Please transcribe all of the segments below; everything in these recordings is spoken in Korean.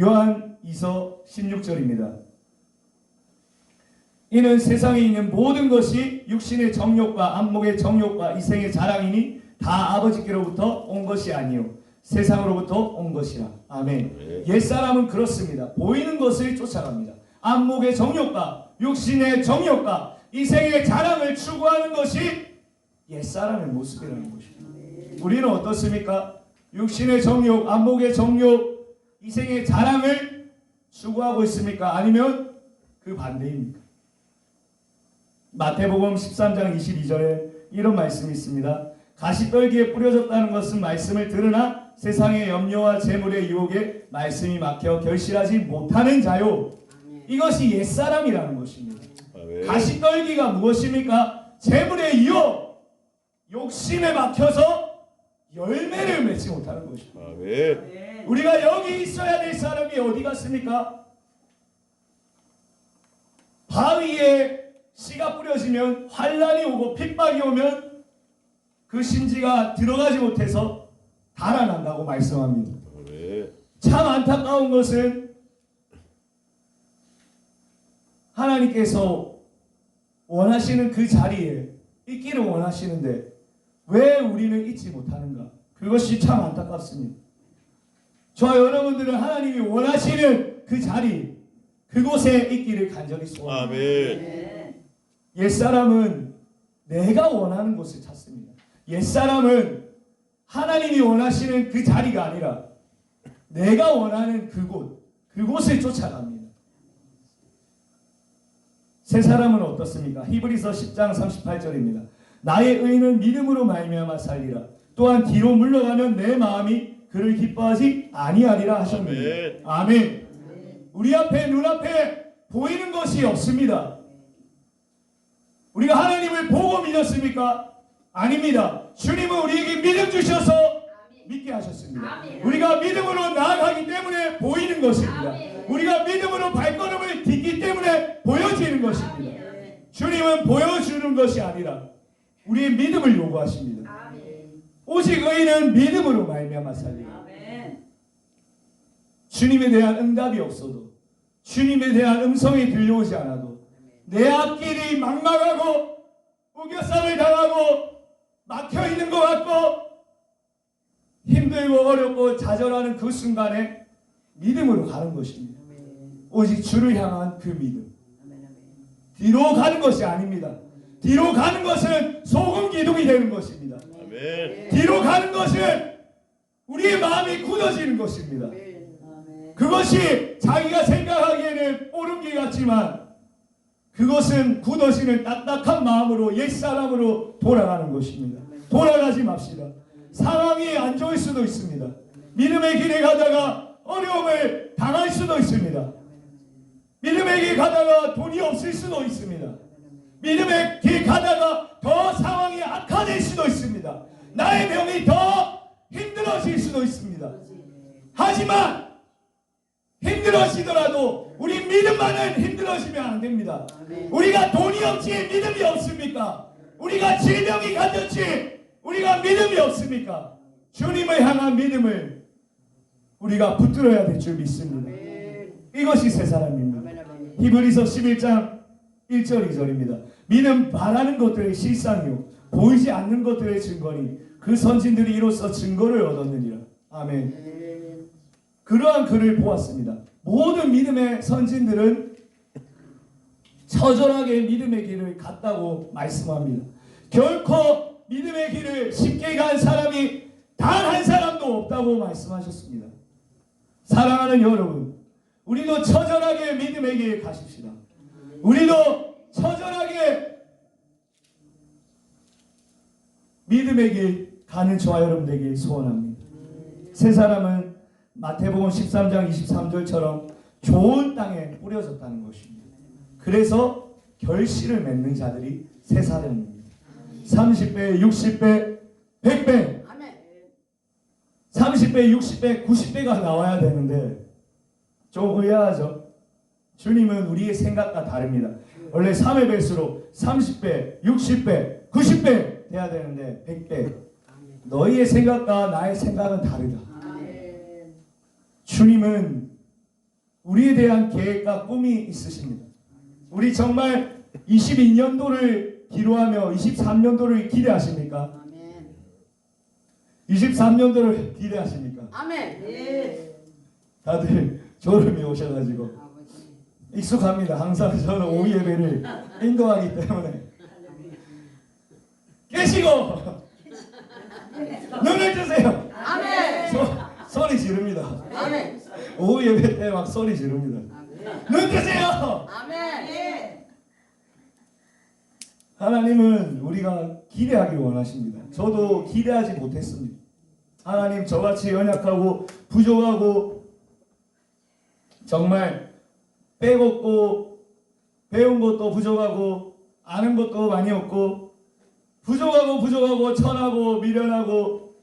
요한 2서 16절입니다. 이는 세상에 있는 모든 것이 육신의 정욕과 안목의 정욕과 이생의 자랑이니 다 아버지께로부터 온 것이 아니요 세상으로부터 온 것이라. 아멘. 옛사람은 그렇습니다. 보이는 것을 쫓아갑니다. 안목의 정욕과 육신의 정욕과 이생의 자랑을 추구하는 것이 옛사람의 모습이라는 것입니다. 우리는 어떻습니까? 육신의 정욕, 안목의 정욕, 이생의 자랑을 추구하고 있습니까? 아니면 그 반대입니까? 마태복음 13장 22절에 이런 말씀이 있습니다. 가시떨기에 뿌려졌다는 것은 말씀을 들으나 세상의 염려와 재물의 유혹에 말씀이 막혀 결실하지 못하는 자요. 이것이 옛사람이라는 것입니다. 가시떨기가 무엇입니까? 재물의 유혹, 욕심에 막혀서 열매를 맺지 못하는 것입니다. 우리가 여기 있어야 될 사람이 어디 갔습니까? 바위에 씨가 뿌려지면 환란이 오고 핍박이 오면 그 심지가 들어가지 못해서 달아난다고 말씀합니다. 참 안타까운 것은 하나님께서 원하시는 그 자리에 있기를 원하시는데 왜 우리는 있지 못하는가? 그것이 참 안타깝습니다. 저와 여러분들은 하나님이 원하시는 그 자리, 그곳에 있기를 간절히 소원합니다. 옛사람은 내가 원하는 곳을 찾습니다. 옛사람은 하나님이 원하시는 그 자리가 아니라 내가 원하는 그곳을 쫓아갑니다. 새 사람은 어떻습니까? 히브리서 10장 38절입니다. 나의 의는 믿음으로 말미암아 살리라. 또한 뒤로 물러가면 내 마음이 그를 기뻐하지 아니하리라 하셨느니라. 아멘. 우리 앞에 눈앞에 보이는 것이 없습니다. 우리가 하나님을 보고 믿었습니까? 아닙니다. 주님은 우리에게 믿음 주셔서 믿게 하셨습니다. 우리가 믿음으로 나아가기 때문에 보이는 것입니다. 우리가 믿음으로 발걸음을 딛기 때문에 보여지는 것입니다. 주님은 보여주는 것이 아니라 우리의 믿음을 요구하십니다. 오직 의인은 믿음으로 말미암아 살리라. 주님에 대한 응답이 없어도, 주님에 대한 음성이 들려오지 않아도 내 앞길이 막막하고 우겨쌈을 당하고 막혀있는 것 같고 힘들고 어렵고 좌절하는 그 순간에 믿음으로 가는 것입니다. 오직 주를 향한 그 믿음. 뒤로 가는 것이 아닙니다. 뒤로 가는 것은 소금 기둥이 되는 것입니다. 뒤로 가는 것은 우리의 마음이 굳어지는 것입니다. 그것이 자기가 생각하기에는 뽀름기 같지만 그것은 굳어지는 딱딱한 마음으로 옛사람으로 돌아가는 것입니다. 돌아가지 맙시다. 상황이 안 좋을 수도 있습니다. 믿음의 길에 가다가 어려움을 당할 수도 있습니다. 믿음의 길 가다가 돈이 없을 수도 있습니다. 믿음의 길 가다가 더 상황이 악화될 수도 있습니다. 나의 병이 더 힘들어질 수도 있습니다. 하지만 힘들어지더라도 우리 믿음만은 힘들어지면 안 됩니다. 우리가 돈이 없지 믿음이 없습니까? 우리가 질병이 가졌지 우리가 믿음이 없습니까? 주님을 향한 믿음을 우리가 붙들어야 될 줄 믿습니다. 이것이 새 사람입니다. 히브리서 11장 1절 2절입니다. 믿음 바라는 것들의 실상이요 보이지 않는 것들의 증거니 그 선진들이 이로써 증거를 얻었느니라. 아멘. 그러한 글을 보았습니다. 모든 믿음의 선진들은 처절하게 믿음의 길을 갔다고 말씀합니다. 결코 믿음의 길을 쉽게 간 사람이 단 한 사람도 없다고 말씀하셨습니다. 사랑하는 여러분, 우리도 처절하게 믿음의 길을 가십시다. 우리도 처절하게 믿음의 길 가는 저와 여러분 되길 소원합니다. 새 사람은 마태복음 13장 23절처럼 좋은 땅에 뿌려졌다는 것입니다. 그래서 결실을 맺는 자들이 새 사람입니다. 30배, 60배, 100배, 30배, 60배, 90배가 나와야 되는데 좀 의아하죠. 주님은 우리의 생각과 다릅니다. 원래 3의 배수로 30배, 60배, 90배 돼야 되는데 100배. 너희의 생각과 나의 생각은 다르다. 주님은 우리에 대한 계획과 꿈이 있으십니다. 우리 정말 22년도를 기로하며 23년도를 기대하십니까? 23년도를 기대하십니까? 아멘. 예. 다들 졸음이 오셔가지고 익숙합니다. 항상 저는 오후 예배를 인도하기 때문에 깨시고 눈을 뜨세요. 아멘. 소리 지릅니다. 아멘. 오후 예배 때 막 소리 지릅니다. 눈 뜨세요. 아멘. 예. 하나님은 우리가 기대하길 원하십니다. 저도 기대하지 못했습니다. 하나님, 저같이 연약하고 부족하고 정말 빼먹고 배운 것도 부족하고 아는 것도 많이 없고 부족하고 천하고 미련하고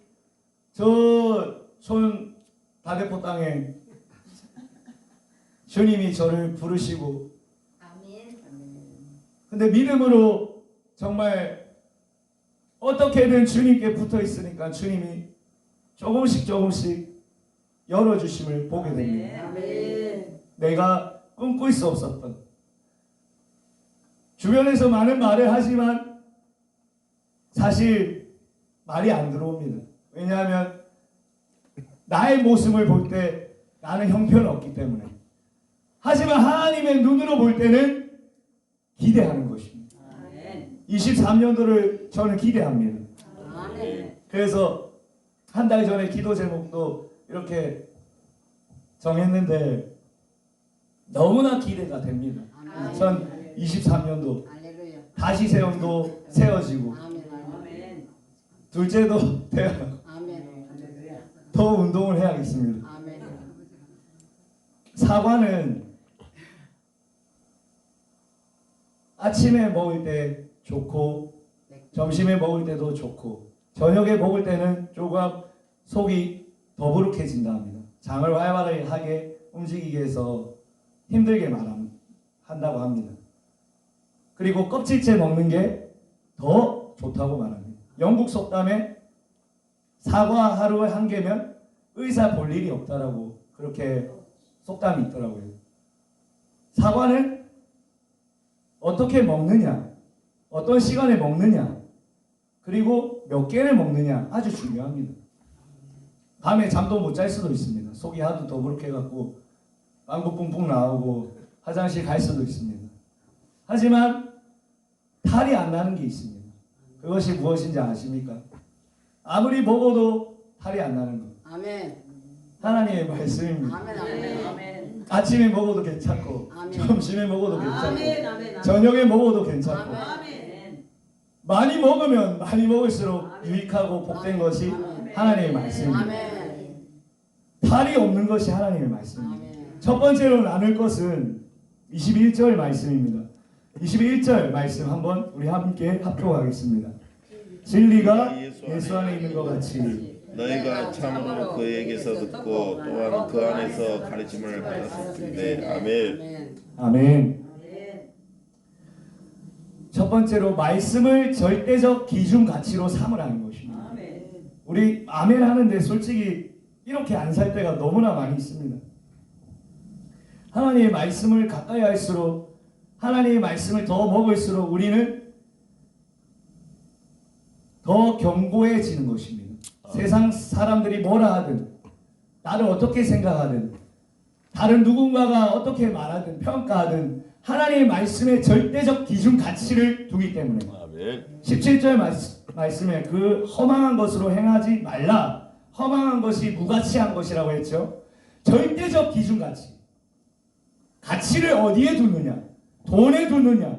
저 손 다대포 땅에 주님이 저를 부르시고 근데 믿음으로 정말 어떻게든 주님께 붙어 있으니까 주님이 조금씩 열어주심을 보게 됩니다. 아멘. 내가 꿈꿀 수 없었던 주변에서 많은 말을 하지만 사실 말이 안 들어옵니다. 왜냐하면 나의 모습을 볼 때 나는 형편없기 때문에. 하지만 하나님의 눈으로 볼 때는 기대하는 것입니다. 23년도를 저는 기대합니다. 아멘. 그래서 한 달 전에 기도 제목도 이렇게 정했는데 너무나 기대가 됩니다. 아멘. 2023년도 할렐루야. 다시 세움도 세워지고 아멘. 아멘. 둘째도 되어 아멘. 할렐루야. 더 운동을 해야겠습니다. 아멘. 사과는 아침에 먹을 때 좋고 점심에 먹을 때도 좋고 저녁에 먹을 때는 조금 속이 더부룩해진다 합니다. 장을 활발하게 움직이게 해서 힘들게 한다고 합니다. 그리고 껍질째 먹는 게 더 좋다고 말합니다. 영국 속담에 사과 하루에 한 개면 의사 볼 일이 없다라고 그렇게 속담이 있더라고요. 사과는 어떻게 먹느냐, 어떤 시간에 먹느냐, 그리고 몇 개를 먹느냐 아주 중요합니다. 밤에 잠도 못 잘 수도 있습니다. 속이 하도 더부룩해갖고 빵구 뿡뿡 나오고 화장실 갈 수도 있습니다. 하지만 탈이 안 나는 게 있습니다. 그것이 무엇인지 아십니까? 아무리 먹어도 탈이 안 나는 것. 아멘. 하나님의 말씀입니다. 아멘. 아멘. 아멘. 아침에 먹어도 괜찮고 아멘. 점심에 먹어도 괜찮고 아멘. 아멘. 저녁에 먹어도 괜찮고 아멘. 많이 먹으면 많이 먹을수록 유익하고 복된 것이 하나님의 말씀입니다. 아멘. 탈이 없는 것이 하나님의 말씀입니다. 아멘. 첫 번째로 나눌 것은 21절 말씀입니다. 21절 말씀 한번 우리 함께 합독하겠습니다. 진리가 예수 안에 있는 것 같이 너희가 참으로 그에게서 듣고 또한 그 안에서 가르침을 받았을 아멘. 아멘. 첫 번째로 말씀을 절대적 기준 가치로 삼으라는 것입니다. 우리 아멘 하는데 솔직히 이렇게 안 살 때가 너무나 많이 있습니다. 하나님의 말씀을 가까이 할수록 하나님의 말씀을 더 먹을수록 우리는 더 견고해지는 것입니다. 세상 사람들이 뭐라 하든 나를 어떻게 생각하든 다른 누군가가 어떻게 말하든 평가하든 하나님의 말씀에 절대적 기준 가치를 두기 때문에 아멘. 17절 말씀에 그 허망한 것으로 행하지 말라. 허망한 것이 무가치한 것이라고 했죠. 절대적 기준 가치. 가치를 어디에 두느냐? 돈에 두느냐?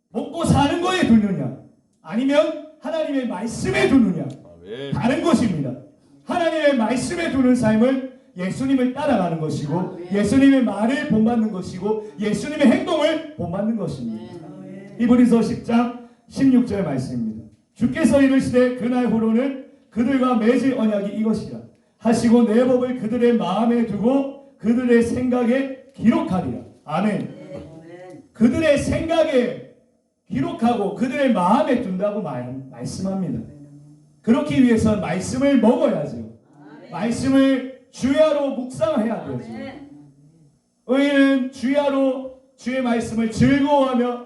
먹고 사는 거에 두느냐? 아니면 하나님의 말씀에 두느냐? 아멘. 다른 것입니다. 하나님의 말씀에 두는 삶은 예수님을 따라가는 것이고 예수님의 말을 본받는 것이고 예수님의 행동을 본받는 것입니다. 히브리서 10장 16절 말씀입니다. 주께서 이르시되 그날 후로는 그들과 맺을 언약이 이것이라 하시고 내 법을 그들의 마음에 두고 그들의 생각에 기록하리라. 아멘. 그들의 생각에 기록하고 그들의 마음에 둔다고 말씀합니다. 그렇기 위해서 말씀을 먹어야죠. 말씀을 주야로 묵상해야 되죠. 의인은 주야로 주의 말씀을 즐거워하며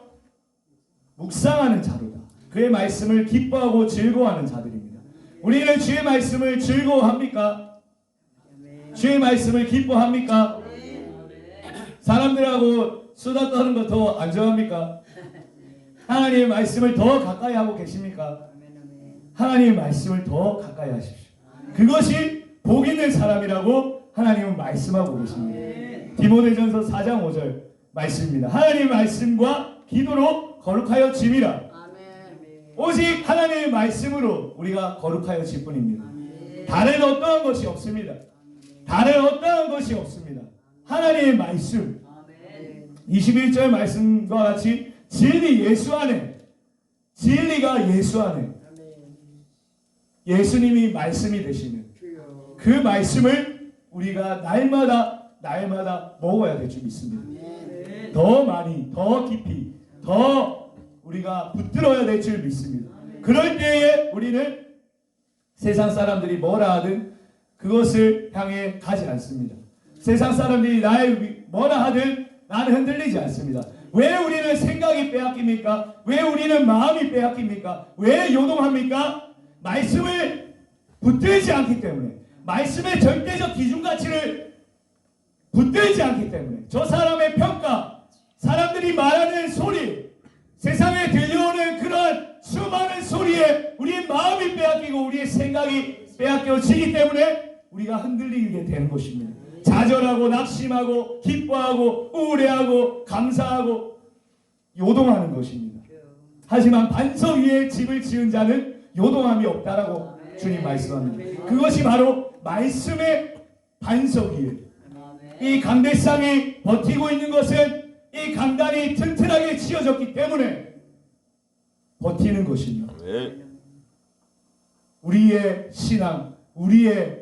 묵상하는 자로다. 그의 말씀을 기뻐하고 즐거워하는 자들입니다. 우리는 주의 말씀을 즐거워합니까? 주의 말씀을 기뻐합니까? 사람들하고 수다 떠는 거 더 안 좋아합니까? 하나님의 말씀을 더 가까이 하고 계십니까? 하나님의 말씀을 더 가까이 하십시오. 그것이 복 있는 사람이라고 하나님은 말씀하고 계십니다. 디모데전서 4장 5절 말씀입니다. 하나님의 말씀과 기도로 거룩하여 짐이라. 오직 하나님의 말씀으로 우리가 거룩하여 질 뿐입니다. 다른 어떠한 것이 없습니다. 다른 어떠한 것이 없습니다. 하나님의 말씀. 21절 말씀과 같이 진리 예수 안에, 진리가 예수 안에, 예수님이 말씀이 되시는 그 말씀을 우리가 날마다 먹어야 될 줄 믿습니다. 더 많이, 더 깊이, 더 우리가 붙들어야 될 줄 믿습니다. 그럴 때에 우리는 세상 사람들이 뭐라 하든 그것을 향해 가지 않습니다. 세상 사람들이 나의 뭐라 하든 나는 흔들리지 않습니다. 왜 우리는 생각이 빼앗깁니까? 왜 우리는 마음이 빼앗깁니까? 왜 요동합니까? 말씀을 붙들지 않기 때문에, 말씀의 절대적 기준 가치를 붙들지 않기 때문에, 저 사람의 평가, 사람들이 말하는 소리, 세상에 들려오는 그런 수많은 소리에 우리의 마음이 빼앗기고 우리의 생각이 빼앗겨지기 때문에 우리가 흔들리게 되는 것입니다. 좌절하고 낙심하고 기뻐하고 우울해하고 감사하고 요동하는 것입니다. 하지만 반석 위에 집을 지은 자는 요동함이 없다라고 주님 말씀합니다. 그것이 바로 말씀의 반석 위에, 이 강대상이 버티고 있는 것은 이 강단이 튼튼하게 지어졌기 때문에 버티는 것입니다. 우리의 신앙, 우리의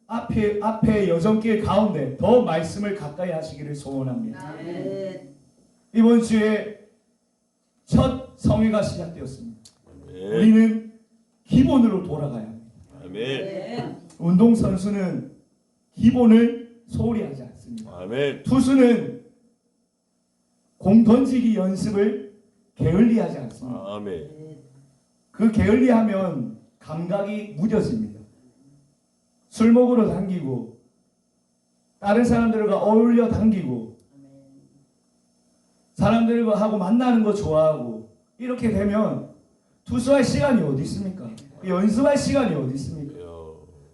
앞에 여정길 가운데 더 말씀을 가까이 하시기를 소원합니다. 이번 주에 첫 성회가 시작되었습니다. 우리는 기본으로 돌아가야 합니다. 운동선수는 기본을 소홀히 하지 않습니다. 투수는 공 던지기 연습을 게을리하지 않습니다. 그 게을리하면 감각이 무뎌집니다. 술 먹으러 당기고 다른 사람들과 어울려 당기고 사람들과 하고 만나는 거 좋아하고 이렇게 되면 투수할 시간이 어디 있습니까? 연습할 시간이 어디 있습니까?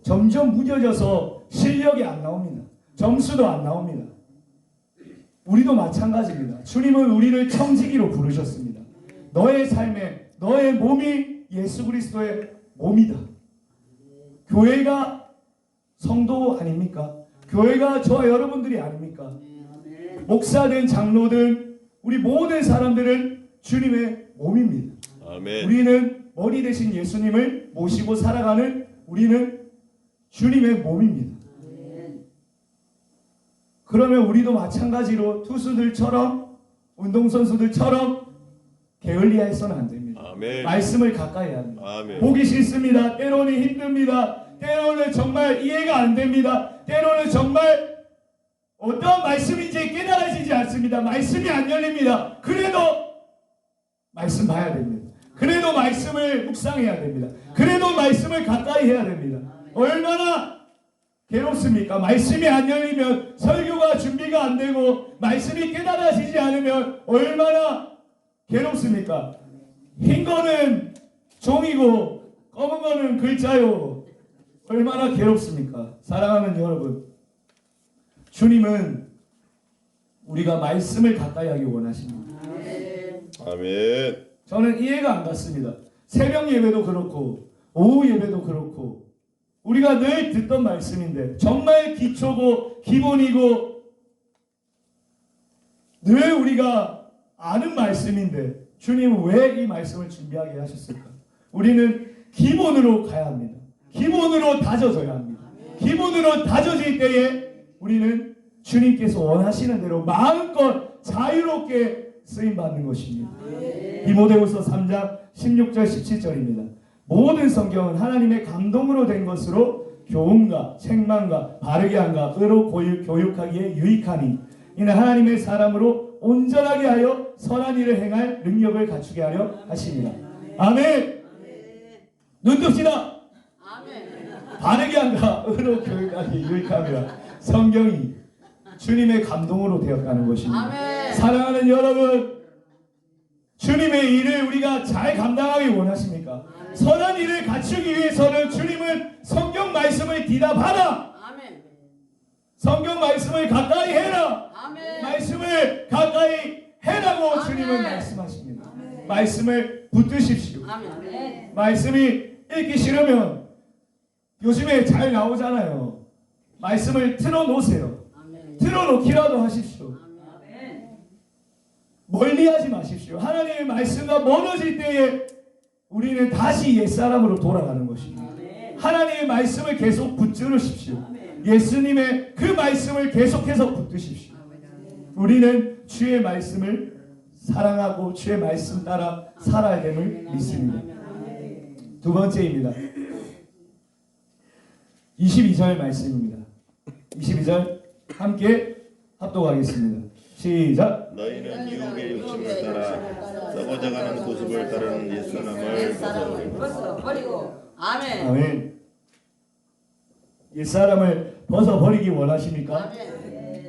점점 무뎌져서 실력이 안 나옵니다. 점수도 안 나옵니다. 우리도 마찬가지입니다. 주님은 우리를 청지기로 부르셨습니다. 너의 삶에 너의 몸이 예수 그리스도의 몸이다. 교회가 성도 아닙니까? 교회가 저와 여러분들이 아닙니까? 목사든 장로든 우리 모든 사람들은 주님의 몸입니다. 우리는 머리 대신 예수님을 모시고 살아가는 우리는 주님의 몸입니다. 그러면 우리도 마찬가지로 투수들처럼 운동선수들처럼 게을리해서는 안 됩니다. 말씀을 가까이 해야 합니다. 보기 싫습니다. 때로는 힘듭니다. 때로는 정말 이해가 안 됩니다. 때로는 정말 어떤 말씀인지 깨달아지지 않습니다. 말씀이 안 열립니다. 그래도 말씀 봐야 됩니다. 그래도 말씀을 묵상해야 됩니다. 그래도 말씀을 가까이 해야 됩니다. 얼마나 괴롭습니까? 말씀이 안 열리면 설교가 준비가 안 되고 말씀이 깨달아지지 않으면 얼마나 괴롭습니까? 흰 거는 종이고 검은 거는 글자요. 얼마나 괴롭습니까? 사랑하는 여러분, 주님은 우리가 말씀을 가까이 하기 원하십니다. 저는 이해가 안 갔습니다. 새벽 예배도 그렇고 오후 예배도 그렇고 우리가 늘 듣던 말씀인데 정말 기초고 기본이고 늘 우리가 아는 말씀인데 주님은 왜 이 말씀을 준비하게 하셨을까? 우리는 기본으로 가야 합니다. 기본으로 다져져야 합니다. 기본으로 다져질 때에 우리는 주님께서 원하시는 대로 마음껏 자유롭게 쓰임받는 것입니다. 디모데후서 3장 16절 17절입니다. 모든 성경은 하나님의 감동으로 된 것으로 교훈과 책망과 바르게 함과 의로 교육하기에 유익하니 이는 하나님의 사람으로 온전하게 하여 선한 일을 행할 능력을 갖추게 하려 하십니다. 아멘. 눈 뜹시다. 바르게 한다. 의로 교육하기 유익하며 성경이 주님의 감동으로 되어가는 것입니다. 사랑하는 여러분, 주님의 일을 우리가 잘 감당하기 원하십니까? 선한 일을 갖추기 위해서는 주님은 성경 말씀을 디답하라. 성경 말씀을 가까이 해라. 말씀을 가까이 해라고 주님은 말씀하십니다. 말씀을 붙드십시오. 말씀이 읽기 싫으면 요즘에 잘 나오잖아요. 말씀을 틀어놓으세요. 틀어놓기라도 하십시오. 멀리하지 마십시오. 하나님의 말씀과 멀어질 때에 우리는 다시 옛사람으로 돌아가는 것입니다. 하나님의 말씀을 계속 붙들으십시오. 예수님의 그 말씀을 계속해서 붙드십시오. 우리는 주의 말씀을 사랑하고 주의 말씀 따라 살아야 됨을 믿습니다. 두 번째입니다. 22절 말씀입니다. 22절 함께 합독하겠습니다. 시작. 너희는 유혹의 욕심을 따라 썩어져가는 고습을 따르는 옛사람을 벗어버리고. 아멘. 아멘. 옛사람을 벗어버리기 원하십니까?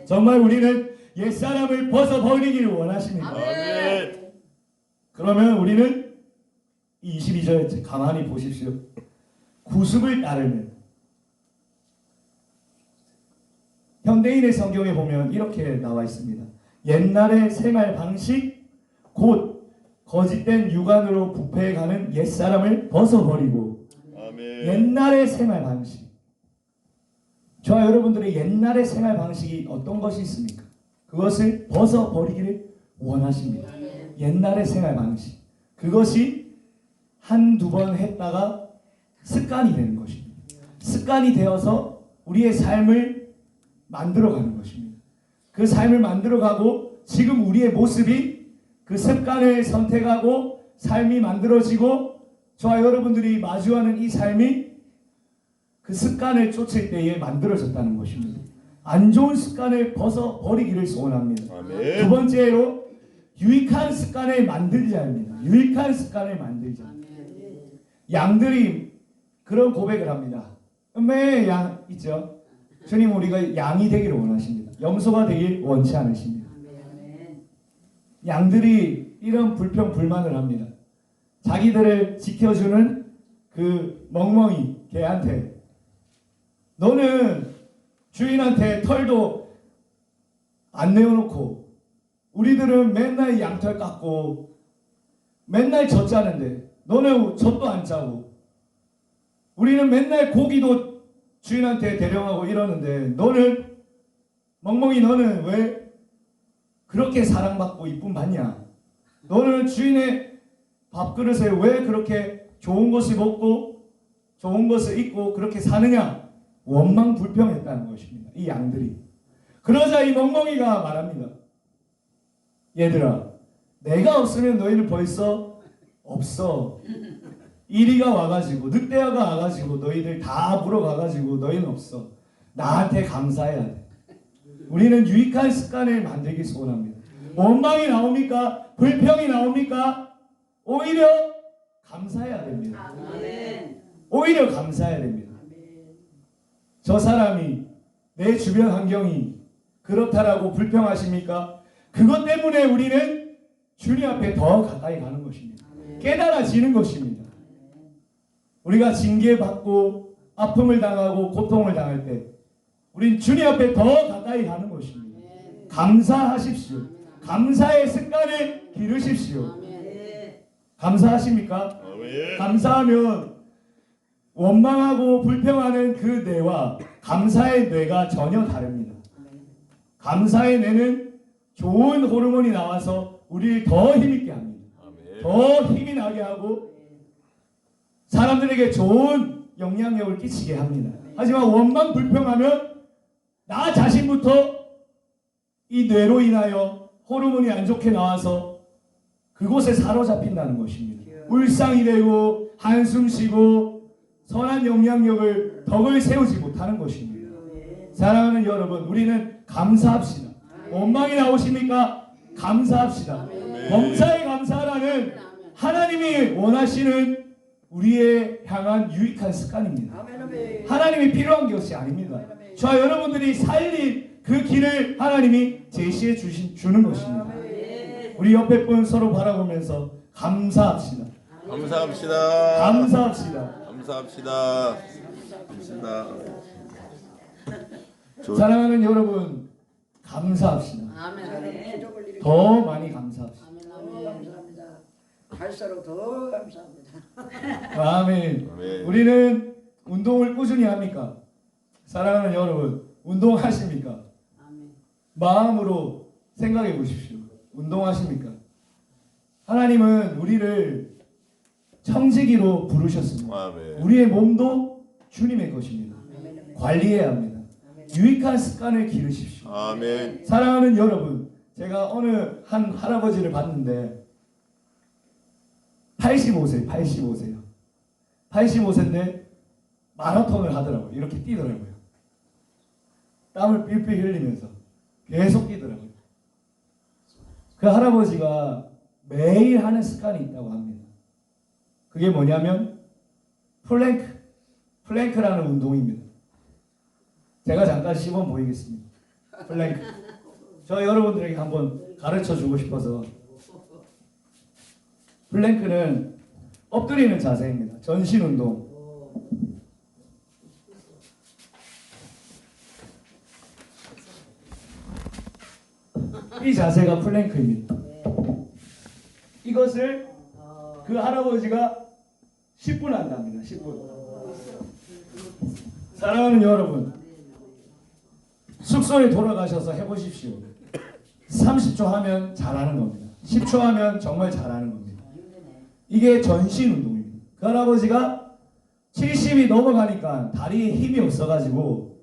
정말 우리는 옛사람을 벗어버리기를 원하십니까? 아멘. 그러면 우리는 이 22절 가만히 보십시오. 구습을 따르는, 현대인의 성경에 보면 이렇게 나와 있습니다. 옛날의 생활 방식, 곧 거짓된 육안으로 부패해가는 옛사람을 벗어버리고. 아멘. 옛날의 생활 방식. 저와 여러분들의 옛날의 생활 방식이 어떤 것이 있습니까? 그것을 벗어버리기를 원하십니다. 옛날의 생활 방식. 그것이 한두 번 했다가 습관이 되는 것입니다. 습관이 되어서 우리의 삶을 만들어가는 것입니다. 그 삶을 만들어가고 지금 우리의 모습이 그 습관을 선택하고 삶이 만들어지고 저와 여러분들이 마주하는 이 삶이 그 습관을 쫓을 때에 만들어졌다는 것입니다. 안 좋은 습관을 벗어버리기를 소원합니다. 아멘. 두 번째로 유익한 습관을 만들자입니다. 유익한 습관을 만들자. 양들이 그런 고백을 합니다. 음매의 양 있죠? 주님, 우리가 양이 되기를 원하십니다. 염소가 되길 원치 않으십니다. 양들이 이런 불평 불만을 합니다. 자기들을 지켜주는 그 멍멍이 개한테, 너는 주인한테 털도 안 내어놓고 우리들은 맨날 양털 깎고 맨날 젖 짜는데 너는 젖도 안 짜고, 우리는 맨날 고기도 주인한테 대령하고 이러는데 너는, 멍멍이 너는 왜 그렇게 사랑받고 이쁨 받냐? 너는 주인의 밥그릇에 왜 그렇게 좋은 것을 먹고 좋은 것을 입고 그렇게 사느냐? 원망 불평했다는 것입니다. 이 양들이. 그러자 이 멍멍이가 말합니다. 얘들아, 내가 없으면 너희는 벌써 없어. 이리가 와가지고, 늑대가 와가지고 너희들 다 물어가가지고 너희는 없어. 나한테 감사해야 돼. 우리는 유익한 습관을 만들기 소원합니다. 원망이 나옵니까? 불평이 나옵니까? 오히려 감사해야 됩니다. 오히려 감사해야 됩니다. 저 사람이, 내 주변 환경이 그렇다라고 불평하십니까? 그것 때문에 우리는 주님 앞에 더 가까이 가는 것입니다. 깨달아지는 것입니다. 우리가 징계받고 아픔을 당하고 고통을 당할 때 우린 주님 앞에 더 가까이 가는 것입니다. 감사하십시오. 감사의 습관을 기르십시오. 감사하십니까? 감사하면 원망하고 불평하는 그 뇌와 감사의 뇌가 전혀 다릅니다. 감사의 뇌는 좋은 호르몬이 나와서 우리를 더 힘있게 합니다. 더 힘이 나게 하고 사람들에게 좋은 영향력을 끼치게 합니다. 하지만 원망 불평하면 나 자신부터 이 뇌로 인하여 호르몬이 안 좋게 나와서 그곳에 사로잡힌다는 것입니다. 울상이 되고 한숨 쉬고 선한 영향력을 덕을 세우지 못하는 것입니다. 사랑하는 여러분, 우리는 감사합시다. 원망이 나오십니까? 감사합시다. 범사에 감사하라는 하나님이 원하시는 우리의 향한 유익한 습관입니다. 하나님이 필요한 것이 아닙니다. 저와 여러분들이 살릴 그 길을 하나님이 제시해 주는 것입니다. 우리 옆에 분 서로 바라보면서 감사합시다. 감사합시다. 감사합시다. 감사합시다. 감사합니다. 사랑하는 여러분, 감사합시다. 더 많이 감사합시다. 감사합니다. 갈수록 더 감사합니다. 아멘. 아멘. 우리는 운동을 꾸준히 합니까? 사랑하는 여러분, 운동하십니까? 마음으로 생각해 보십시오. 운동하십니까? 하나님은 우리를 청지기로 부르셨습니다. 아멘. 우리의 몸도 주님의 것입니다. 관리해야 합니다. 유익한 습관을 기르십시오. 아멘. 사랑하는 여러분, 제가 어느 한 할아버지를 봤는데 85세요. 85세인데 마라톤을 하더라고요. 이렇게 뛰더라고요. 땀을 삘삘 흘리면서 계속 뛰더라고요. 그 할아버지가 매일 하는 습관이 있다고 합니다. 그게 뭐냐면 플랭크라는 운동입니다. 제가 잠깐 시범 보이겠습니다. 플랭크. 저 여러분들에게 한번 가르쳐 주고 싶어서. 플랭크는 엎드리는 자세입니다. 전신 운동. 이 자세가 플랭크입니다. 이것을 그 할아버지가 10분 한답니다. 10분. 사랑하는 여러분, 숙소에 돌아가셔서 해보십시오. 30초 하면 잘하는 겁니다. 10초 하면 정말 잘하는 겁니다. 이게 전신 운동입니다. 그 할아버지가 70이 넘어가니까 다리에 힘이 없어가지고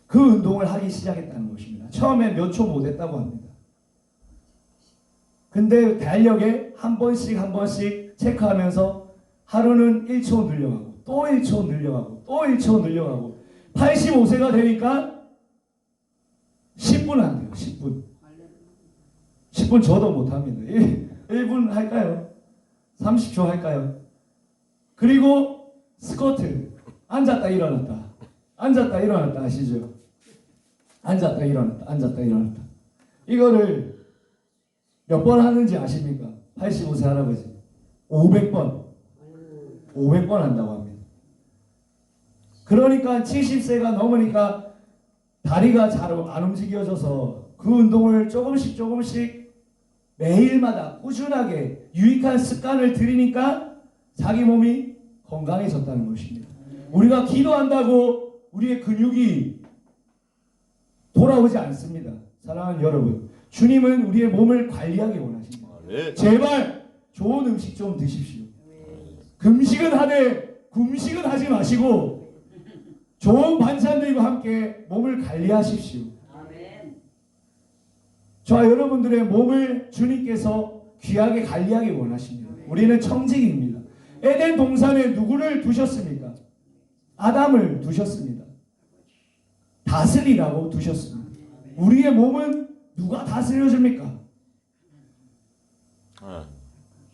그 운동을 하기 시작했다는 것입니다. 처음에 몇 초 못했다고 합니다. 근데 달력에 한 번씩 체크하면서 하루는 1초 늘려가고 또 1초 늘려가고 또 1초 늘려가고 85세가 되니까 10분 한대요. 10분. 10분 저도 못합니다. 1분 할까요? 30초 할까요? 그리고 스쿼트. 앉았다 일어났다. 앉았다 일어났다 하시죠? 앉았다 일어났다. 앉았다 일어났다. 이거를 몇 번 하는지 아십니까? 85세 할아버지. 500번. 500번 한다고 합니다. 그러니까 70세가 넘으니까 다리가 잘 안 움직여져서 그 운동을 조금씩 매일마다 꾸준하게 유익한 습관을 들이니까 자기 몸이 건강해졌다는 것입니다. 우리가 기도한다고 우리의 근육이 돌아오지 않습니다. 사랑하는 여러분, 주님은 우리의 몸을 관리하기 원하십니다. 제발 좋은 음식 좀 드십시오. 금식은 하되 금식은 하지 마시고 좋은 반찬들과 함께 몸을 관리하십시오. 저와 여러분들의 몸을 주님께서 귀하게 관리하기 원하십니다. 우리는 청직입니다. 에덴 동산에 누구를 두셨습니까? 아담을 두셨습니다. 다스리라고 두셨습니다. 우리의 몸은 누가 다스려줍니까?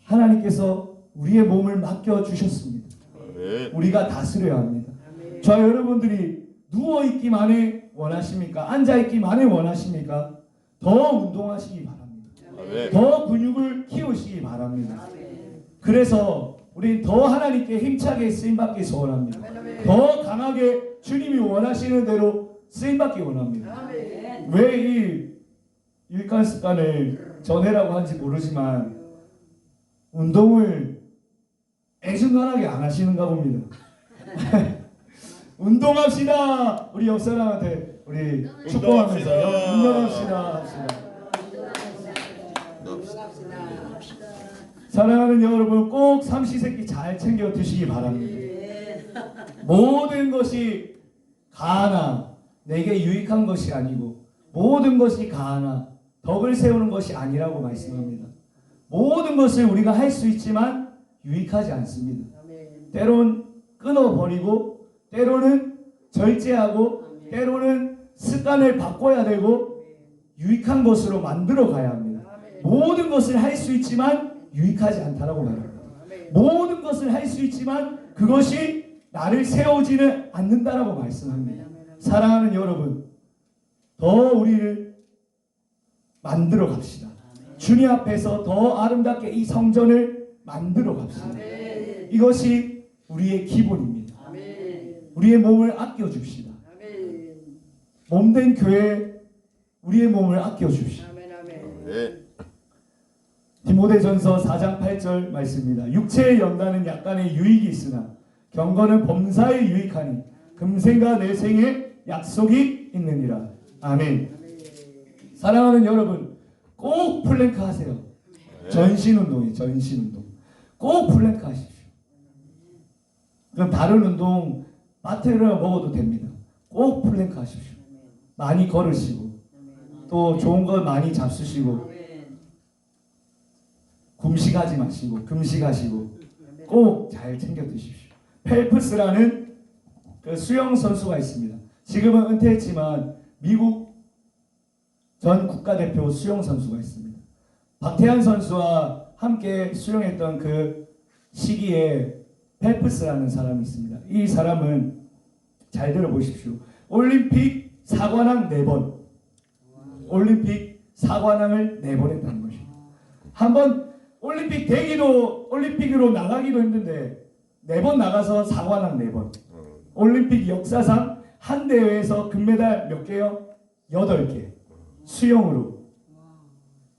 하나님께서 우리의 몸을 맡겨주셨습니다. 우리가 다스려야 합니다. 저와 여러분들이 누워있기만을 원하십니까? 앉아있기만을 원하십니까? 더 운동하시기 바랍니다. 더 근육을 키우시기 바랍니다. 그래서 우리 더 하나님께 힘차게 쓰임받기 소원합니다. 더 강하게 주님이 원하시는 대로 쓰임받기 원합니다. 왜 이 유익한 습관을 전해라고 하는지 모르지만 운동을 애중간하게 안 하시는가 봅니다. 운동합시다. 우리 옆 사람한테 우리 축복하면서 운동합시다. 사랑하는 여러분, 꼭 삼시세끼 잘 챙겨 드시기 바랍니다. 모든 것이 가하나 내게 유익한 것이 아니고 모든 것이 가하나 덕을 세우는 것이 아니라고 말씀합니다. 모든 것을 우리가 할 수 있지만 유익하지 않습니다. 때론 끊어버리고 때로는 절제하고 때로는 습관을 바꿔야 되고 유익한 것으로 만들어 가야 합니다. 모든 것을 할 수 있지만 유익하지 않다라고 말합니다. 모든 것을 할 수 있지만 그것이 나를 세우지는 않는다라고 말씀합니다. 사랑하는 여러분, 더 우리를 만들어 갑시다. 주님 앞에서 더 아름답게 이 성전을 만들어 갑시다. 이것이 우리의 기본입니다. 우리의 몸을 아껴줍시다. 몸된 교회 우리의 몸을 아껴줍시다. 네. 디모데전서 4장 8절 말씀입니다. 육체의 연단은 약간의 유익이 있으나 경건은 범사에 유익하니 금생과 내생에 약속이 있느니라. 아멘. 사랑하는 여러분, 꼭 플랭크 하세요. 전신운동이에요. 전신운동. 꼭 플랭크 하십시오. 그럼 다른 운동 마트를 먹어도 됩니다. 꼭 플랭크 하십시오. 많이 걸으시고 또 좋은 거 많이 잡수시고 금식하지 마시고 금식하시고 꼭 잘 챙겨 드십시오. 펠프스라는 그 수영 선수가 있습니다. 지금은 은퇴했지만 미국 전 국가대표 수영 선수가 있습니다. 박태환 선수와 함께 수영했던 그 시기에 펠프스라는 사람이 있습니다. 이 사람은 잘 들어보십시오. 올림픽 4관왕 4번, 올림픽 4관왕을 4번 했다는 것입니다. 한번 올림픽 올림픽으로 나가기도 힘든데 4번 나가서 4관왕 4번. 올림픽 역사상 한 대회에서 금메달 몇 개요? 8개. 수영으로.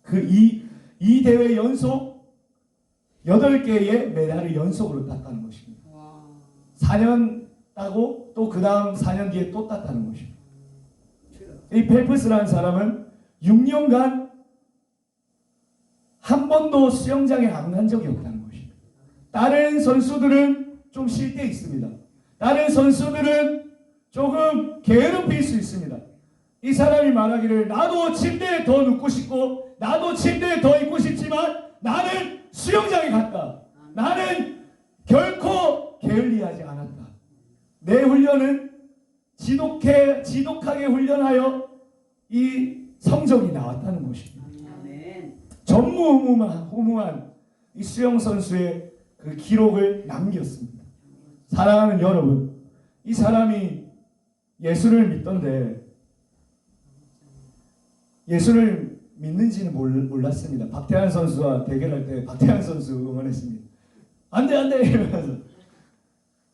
그 이 대회 연속 8개의 메달을 연속으로 땄다는 것입니다. 4년 따고 또 그 다음 4년 뒤에 또 땄다는 것입니다. 이 펠프스라는 사람은 6년간 한 번도 수영장에 안 간 적이 없다는 것입니다. 다른 선수들은 좀 쉴 때 있습니다. 다른 선수들은 조금 게으름필 수 있습니다. 이 사람이 말하기를 나도 침대에 더 눕고 싶고 나도 침대에 더 있고 싶지만 나는 수영장에 갔다. 나는 결코 게을리하지 않았다. 내 훈련은 지독하게 훈련하여 이 성적이 나왔다는 것입니다. 전무후무한 이 수영 선수의 그 기록을 남겼습니다. 사랑하는 여러분, 이 사람이 예수를 믿던데 예수를 믿는지는 몰랐습니다. 박태환 선수와 대결할 때 박태환 선수 응원했습니다. 안돼 이러면서.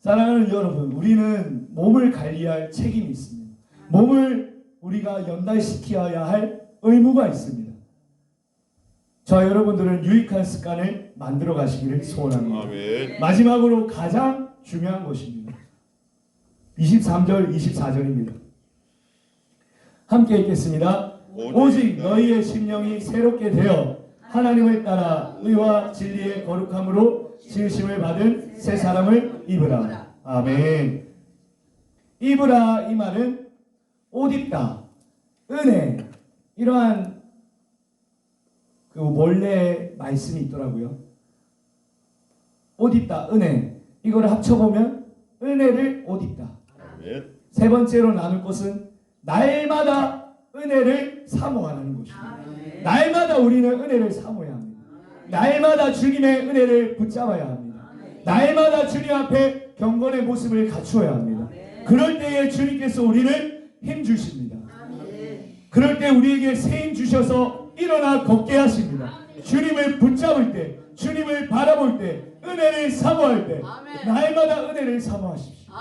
사랑하는 여러분, 우리는 몸을 관리할 책임이 있습니다. 몸을 우리가 연달시켜야 할 의무가 있습니다. 저 여러분들은 유익한 습관을 만들어 가시기를 소원합니다. 아멘. 마지막으로 가장 중요한 것입니다. 23절 24절입니다. 함께 읽겠습니다. 오직 너희의 심령이 새롭게 되어 하나님을 따라 의와 진리의 거룩함으로 지으심을 받은 새 사람을 입으라. 아멘. 입으라 이 말은 옷 입다, 은혜, 이러한 그 원래 말씀이 있더라고요. 옷 입다, 은혜, 이거를 합쳐보면 은혜를 옷 입다. 아멘. 세 번째로 나눌 것은 날마다 은혜를 사모하는 것입니다. 날마다 우리는 은혜를 사모해야 합니다. 날마다 주님의 은혜를 붙잡아야 합니다. 날마다 주님 앞에 경건의 모습을 갖추어야 합니다. 그럴 때에 주님께서 우리를 힘 주십니다. 그럴 때 우리에게 새 힘 주셔서 일어나 걷게 하십니다. 주님을 붙잡을 때, 주님을 바라볼 때, 은혜를 사모할 때 날마다 은혜를 사모하십시오.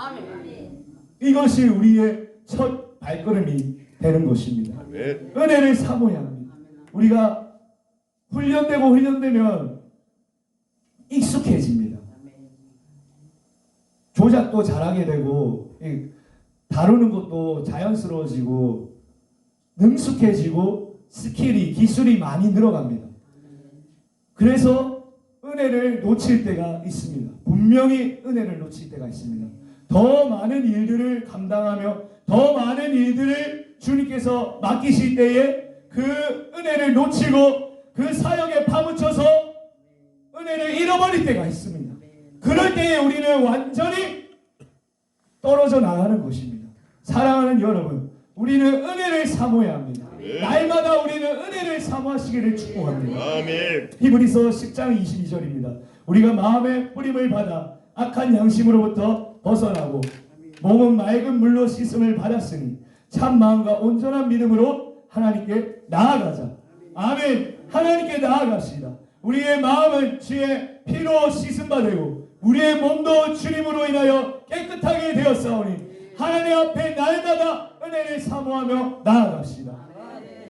이것이 우리의 첫 발걸음이 되는 것입니다. 아멘. 은혜를 사모해야 합니다. 우리가 훈련되면 익숙해집니다. 조작도 잘하게 되고 다루는 것도 자연스러워지고 능숙해지고 기술이 많이 늘어갑니다. 그래서 은혜를 놓칠 때가 있습니다. 분명히 은혜를 놓칠 때가 있습니다. 더 많은 일들을 감당하며 더 많은 일들을 주님께서 맡기실 때에 그 은혜를 놓치고 그 사역에 파묻혀서 은혜를 잃어버릴 때가 있습니다. 그럴 때에 우리는 완전히 떨어져 나가는 것입니다. 사랑하는 여러분, 우리는 은혜를 사모해야 합니다. 날마다 우리는 은혜를 사모하시기를 축복합니다. 아멘. 히브리서 10장 22절입니다. 우리가 마음의 뿌림을 받아 악한 양심으로부터 벗어나고 몸은 맑은 물로 씻음을 받았으니 참 마음과 온전한 믿음으로 하나님께 나아가자. 아멘. 하나님께 나아갑시다. 우리의 마음은 주의 피로 씻음받고 우리의 몸도 주님으로 인하여 깨끗하게 되었사오니 하나님 앞에 날마다 은혜를 사모하며 나아갑시다.